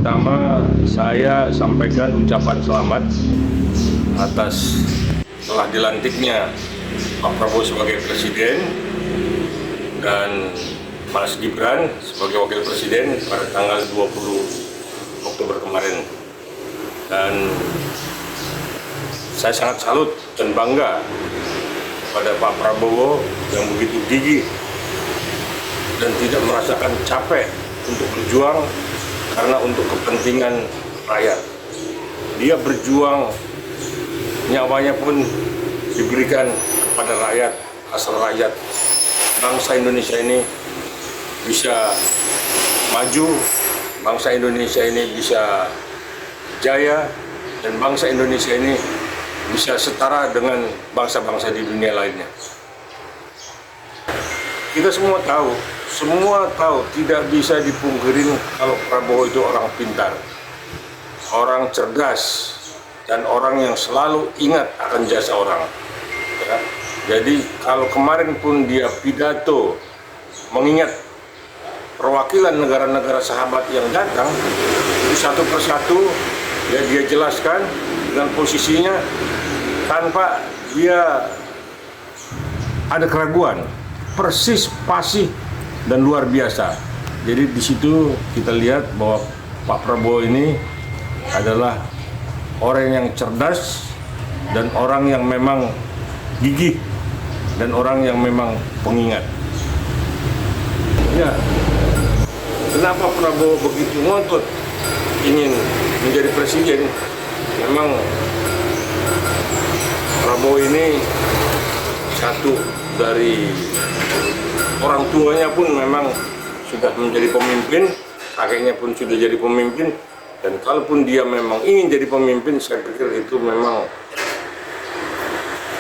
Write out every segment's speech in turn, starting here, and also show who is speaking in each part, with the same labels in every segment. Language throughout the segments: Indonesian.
Speaker 1: pertama saya sampaikan ucapan selamat atas telah dilantiknya Pak Prabowo sebagai Presiden dan Mas Gibran sebagai Wakil Presiden pada tanggal 20 Oktober kemarin. Dan saya sangat salut dan bangga pada Pak Prabowo yang begitu gigih dan tidak merasakan capek untuk berjuang karena untuk kepentingan rakyat. Dia berjuang, nyawanya pun diberikan kepada rakyat, asal rakyat bangsa Indonesia ini bisa maju, bangsa Indonesia ini bisa jaya, dan bangsa Indonesia ini bisa setara dengan bangsa-bangsa di dunia lainnya. Kita semua tahu tidak bisa dipungkirin kalau Prabowo itu orang pintar, orang cerdas, dan orang yang selalu ingat akan jasa orang. Ya. Jadi kalau kemarin pun dia pidato mengingat perwakilan negara-negara sahabat yang datang, itu satu persatu ya dia jelaskan dengan posisinya tanpa dia ada keraguan, persis, fasih, dan luar biasa. Jadi di situ kita lihat bahwa Pak Prabowo ini adalah orang yang cerdas dan orang yang memang gigih dan orang yang memang pengingat. Ya, kenapa Prabowo begitu ngotot ingin menjadi presiden? Memang Prabowo ini satu dari orang tuanya pun memang sudah menjadi pemimpin, kakeknya pun sudah jadi pemimpin, dan kalaupun dia memang ingin jadi pemimpin, saya pikir itu memang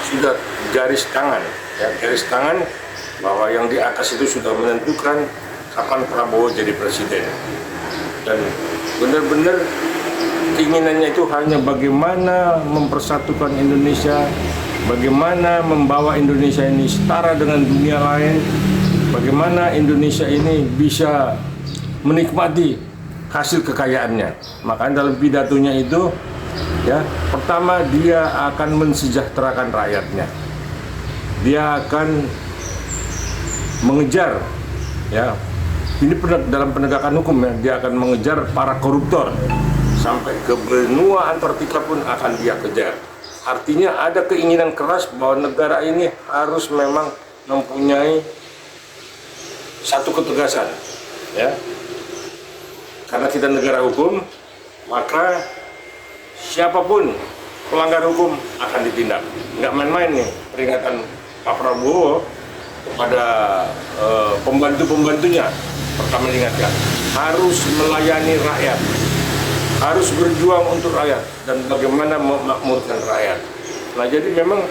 Speaker 1: sudah garis tangan, ya, garis tangan bahwa yang di atas itu sudah menentukan kapan Prabowo jadi presiden. Dan benar-benar keinginannya itu hanya bagaimana mempersatukan Indonesia, bagaimana membawa Indonesia ini setara dengan dunia lain, bagaimana Indonesia ini bisa menikmati hasil kekayaannya. Makanya dalam pidatonya itu, ya, pertama dia akan mensejahterakan rakyatnya. Dia akan mengejar, ya, ini dalam penegakan hukum, ya, dia akan mengejar para koruptor sampai ke benua Antartika pun akan dia kejar. Artinya ada keinginan keras bahwa negara ini harus memang mempunyai satu ketegasan, ya. Karena kita negara hukum, maka siapapun pelanggar hukum akan ditindak. Nggak main-main nih peringatan Pak Prabowo kepada pembantu-pembantunya. Pertama diingatkan, harus melayani rakyat, harus berjuang untuk rakyat, dan bagaimana memakmurkan rakyat. Nah, jadi memang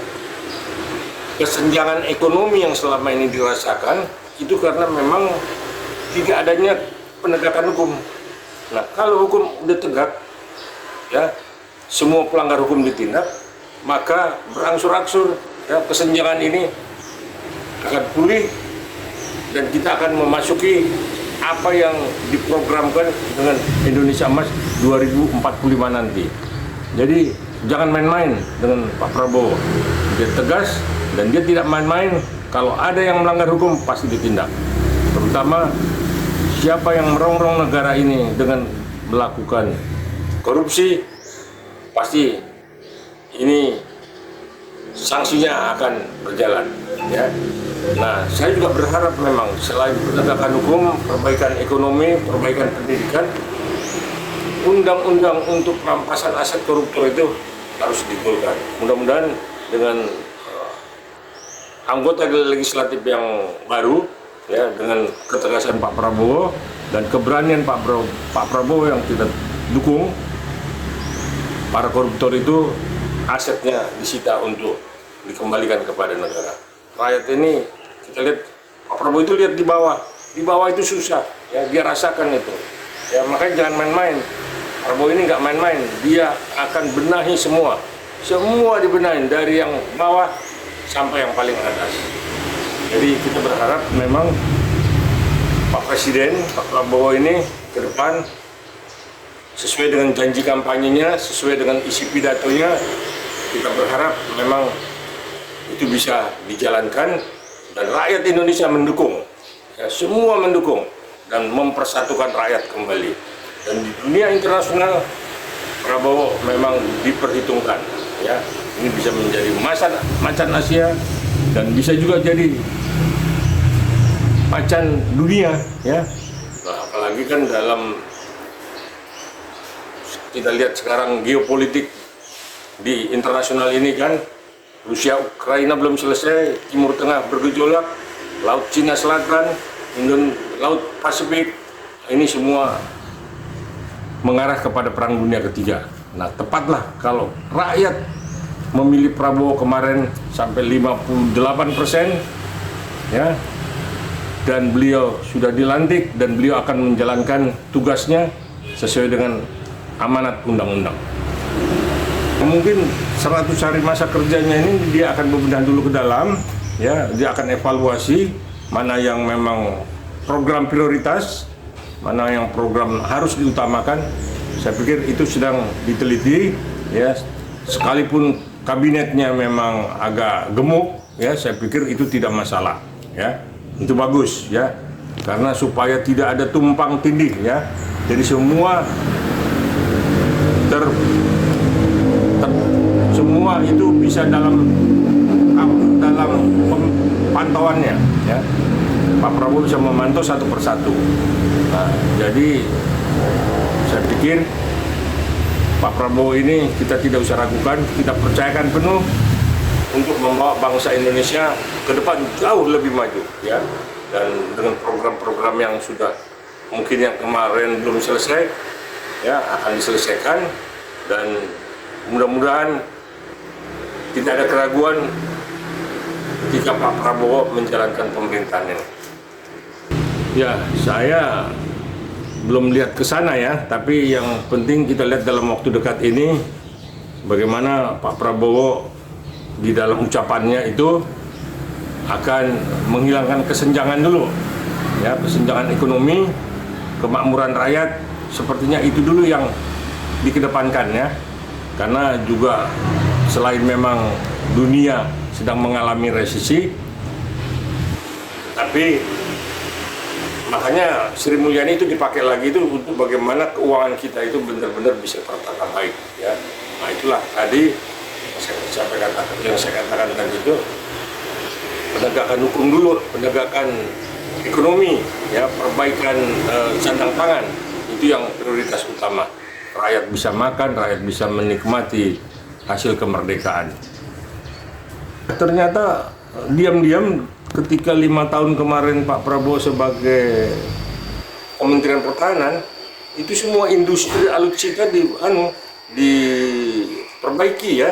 Speaker 1: kesenjangan ekonomi yang selama ini dirasakan itu karena memang tidak adanya penegakan hukum. Nah, kalau hukum udah tegak, ya, semua pelanggar hukum ditindak, maka berangsur-angsur, ya, kesenjangan ini akan pulih dan kita akan memasuki apa yang diprogramkan dengan Indonesia Emas 2045 nanti. Jadi jangan main-main dengan Pak Prabowo. Dia tegas dan dia tidak main-main. Kalau ada yang melanggar hukum pasti ditindak. Terutama siapa yang merongrong negara ini dengan melakukan korupsi, pasti ini sanksinya akan berjalan, ya. Nah, saya juga berharap memang selain penegakan hukum, perbaikan ekonomi, perbaikan pendidikan, undang-undang untuk perampasan aset koruptor itu harus digolkan. Mudah-mudahan dengan anggota legislatif yang baru, ya, dengan ketegasan Pak Prabowo dan keberanian Pak Prabowo yang kita dukung, para koruptor itu asetnya disita untuk dikembalikan kepada negara. Rakyat ini kita lihat Pak Prabowo itu lihat di bawah itu susah, ya, dia rasakan itu, ya, makanya jangan main-main. Prabowo ini nggak main-main, dia akan benahi semua dibenahin dari yang bawah sampai yang paling atas. Jadi kita berharap memang Pak Presiden, Pak Prabowo ini ke depan sesuai dengan janji kampanyenya, sesuai dengan isi pidatonya. Kita berharap memang itu bisa dijalankan dan rakyat Indonesia mendukung, ya, semua mendukung dan mempersatukan rakyat kembali. Dan di dunia internasional Prabowo memang diperhitungkan, ya. Ini bisa menjadi macan Asia dan bisa juga jadi macan dunia, ya. Nah, apalagi kan dalam kita lihat sekarang geopolitik di internasional ini kan, Rusia Ukraina belum selesai, Timur Tengah bergejolak, Laut Cina Selatan, Laut Pasifik, ini semua mengarah kepada Perang Dunia Ketiga. Nah, tepatlah kalau rakyat memilih Prabowo kemarin sampai 58%, ya, dan beliau sudah dilantik dan beliau akan menjalankan tugasnya sesuai dengan amanat undang-undang. Mungkin 100 hari masa kerjanya ini dia akan bebenah dulu ke dalam, ya, dia akan evaluasi mana yang memang program prioritas, mana yang program harus diutamakan. Saya pikir itu sedang diteliti, ya, sekalipun kabinetnya memang agak gemuk, ya, saya pikir itu tidak masalah, ya, itu bagus, ya, karena supaya tidak ada tumpang tindih, ya, jadi semua semua itu bisa dalam pantauannya, ya. Pak Prabowo bisa memantau satu persatu. Nah, jadi saya pikir Pak Prabowo ini kita tidak usah ragukan, kita percayakan penuh untuk membawa bangsa Indonesia ke depan jauh lebih maju, ya. Dan dengan program-program yang sudah mungkin yang kemarin belum selesai, ya, akan diselesaikan dan mudah-mudahan tidak ada keraguan ketika Pak Prabowo menjalankan pemerintahan ini. Ya, saya belum lihat ke sana, ya, tapi yang penting kita lihat dalam waktu dekat ini bagaimana Pak Prabowo di dalam ucapannya itu akan menghilangkan kesenjangan dulu, ya, kesenjangan ekonomi, kemakmuran rakyat, sepertinya itu dulu yang dikedepankan, ya, karena juga selain memang dunia sedang mengalami resesi, tapi makanya Sri Mulyani itu dipakai lagi itu untuk bagaimana keuangan kita itu benar-benar bisa tertata baik, ya. Nah, itulah tadi yang saya katakan tadi itu, penegakan hukum dulu, penegakan ekonomi, ya, perbaikan sandang pangan, itu yang prioritas utama. Rakyat bisa makan, rakyat bisa menikmati hasil kemerdekaan. Ternyata diam-diam ketika 5 tahun kemarin Pak Prabowo sebagai Kementerian Pertahanan, itu semua industri alutsista diperbaiki, ya,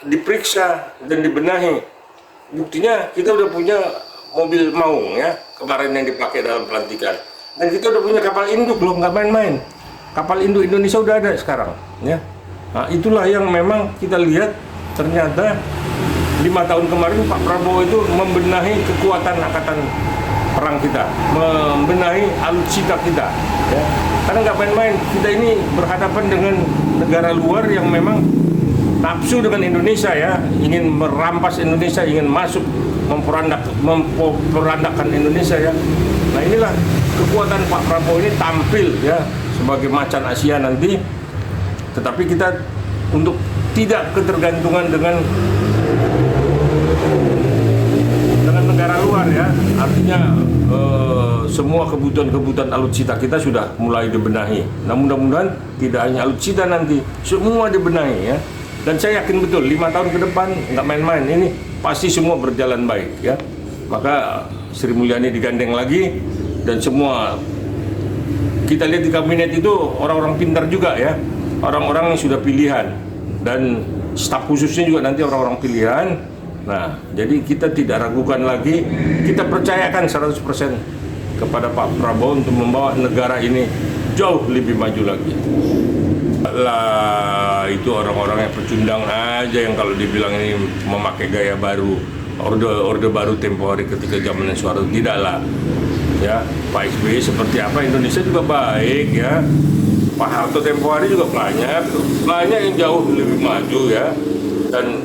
Speaker 1: diperiksa dan dibenahi. Buktinya kita udah punya mobil Maung, ya, kemarin yang dipakai dalam pelantikan, dan kita udah punya kapal induk loh, nggak main-main. Kapal induk Indonesia udah ada sekarang, ya. Nah, itulah yang memang kita lihat ternyata 5 tahun kemarin Pak Prabowo itu membenahi kekuatan angkatan perang kita, membenahi alutsista kita, ya. Karena nggak main-main, kita ini berhadapan dengan negara luar yang memang nafsu dengan Indonesia, ya, ingin merampas Indonesia, ingin masuk memperandakan Indonesia, ya. Nah, inilah kekuatan Pak Prabowo ini tampil, ya, sebagai macan Asia nanti, tetapi kita untuk tidak ketergantungan dengan negara luar, ya, artinya semua kebutuhan alutsista kita sudah mulai dibenahi. Nah, mudah-mudahan tidak hanya alutsista nanti, semua dibenahi, ya. Dan saya yakin betul 5 tahun ke depan nggak main-main, ini pasti semua berjalan baik, ya. Maka Sri Mulyani digandeng lagi dan semua kita lihat di kabinet itu orang-orang pintar juga, ya, orang-orang yang sudah pilihan dan staf khususnya juga nanti orang-orang pilihan. Nah, jadi kita tidak ragukan lagi, kita percayakan 100% kepada Pak Prabowo untuk membawa negara ini jauh lebih maju lagi. Lah, itu orang-orang yang pecundang aja yang kalau dibilang ini memakai gaya baru, orde baru tempo hari ketika zaman Soeharto. Tidaklah, ya. Pak SBY seperti apa, Indonesia juga baik, ya. Pak Harto tempo hari juga banyak yang jauh lebih maju ya, dan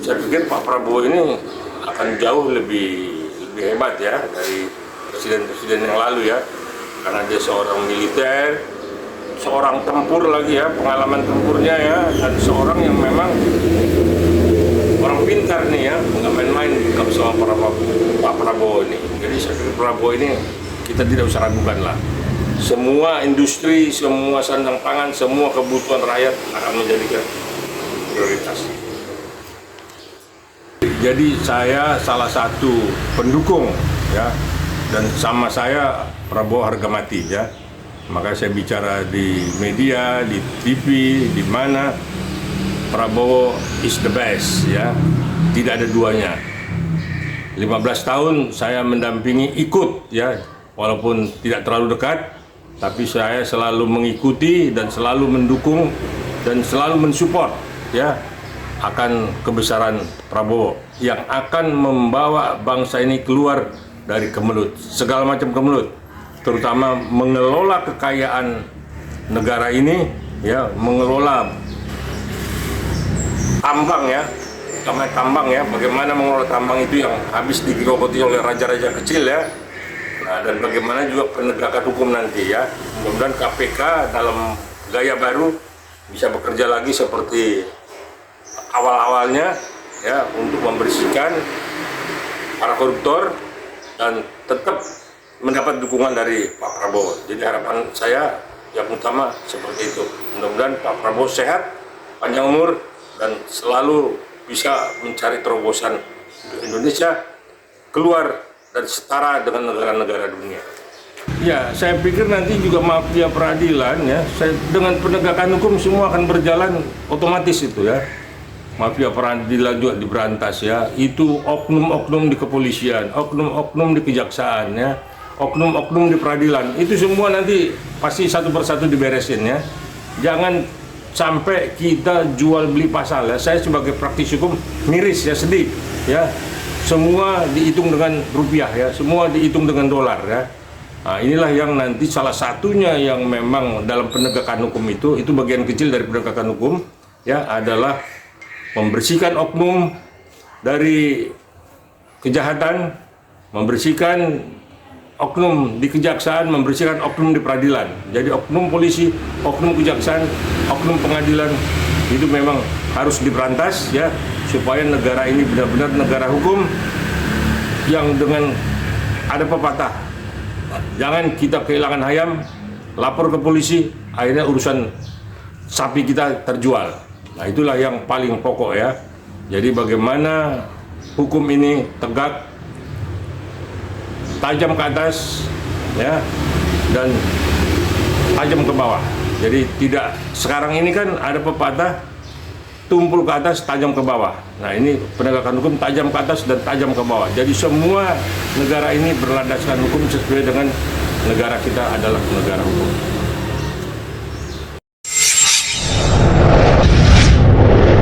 Speaker 1: saya pikir Pak Prabowo ini akan jauh lebih hebat ya dari presiden-presiden yang lalu ya, karena dia seorang militer, seorang tempur lagi ya, pengalaman tempurnya ya, dan seorang yang memang orang pintar nih ya, nggak main-main sama Pak Prabowo ini. Jadi saya pikir Prabowo ini kita tidak usah ragukan lah. Semua industri, semua sandang pangan, semua kebutuhan rakyat akan menjadikan prioritas. Jadi saya salah satu pendukung ya, dan sama saya Prabowo harga mati ya. Maka saya bicara di media, di TV, di mana Prabowo is the best ya, tidak ada duanya. 15 tahun saya mendampingi ikut ya, walaupun tidak terlalu dekat, tapi saya selalu mengikuti dan selalu mendukung dan selalu mensupport ya akan kebesaran Prabowo yang akan membawa bangsa ini keluar dari kemelut, segala macam kemelut, terutama mengelola kekayaan negara ini ya, mengelola tambang ya, tambang ya, bagaimana mengelola tambang itu yang habis digerogoti oleh raja-raja kecil ya. Nah, dan bagaimana juga penegakan hukum nanti ya, mudah-mudahan KPK dalam gaya baru bisa bekerja lagi seperti awal-awalnya ya, untuk membersihkan para koruptor dan tetap mendapat dukungan dari Pak Prabowo. Jadi harapan saya yang utama seperti itu, mudah-mudahan Pak Prabowo sehat, panjang umur, dan selalu bisa mencari terobosan Indonesia keluar dan setara dengan negara-negara dunia. Ya, saya pikir nanti juga mafia peradilan ya, dengan penegakan hukum semua akan berjalan otomatis itu ya. Mafia peradilan juga diberantas ya. Itu oknum-oknum di kepolisian, oknum-oknum di kejaksaan ya, oknum-oknum di peradilan. Itu semua nanti pasti satu persatu diberesin ya. Jangan sampai kita jual beli pasal ya. Saya sebagai praktisi hukum miris ya, sedih ya. Semua dihitung dengan rupiah ya, semua dihitung dengan dolar ya. Nah, inilah yang nanti salah satunya yang memang dalam penegakan hukum itu bagian kecil dari penegakan hukum ya, adalah membersihkan oknum dari kejahatan, membersihkan oknum di kejaksaan, membersihkan oknum di peradilan. Jadi oknum polisi, oknum kejaksaan, oknum pengadilan itu memang harus diberantas ya, supaya negara ini benar-benar negara hukum yang dengan ada pepatah, jangan kita kehilangan ayam, lapor ke polisi, akhirnya urusan sapi kita terjual. Nah, itulah yang paling pokok ya. Jadi bagaimana hukum ini tegak, tajam ke atas ya, dan tajam ke bawah. Jadi tidak, sekarang ini kan ada pepatah tumpul ke atas, tajam ke bawah. Nah, ini penegakan hukum tajam ke atas dan tajam ke bawah. Jadi semua negara ini berlandaskan hukum sesuai dengan negara kita adalah negara hukum.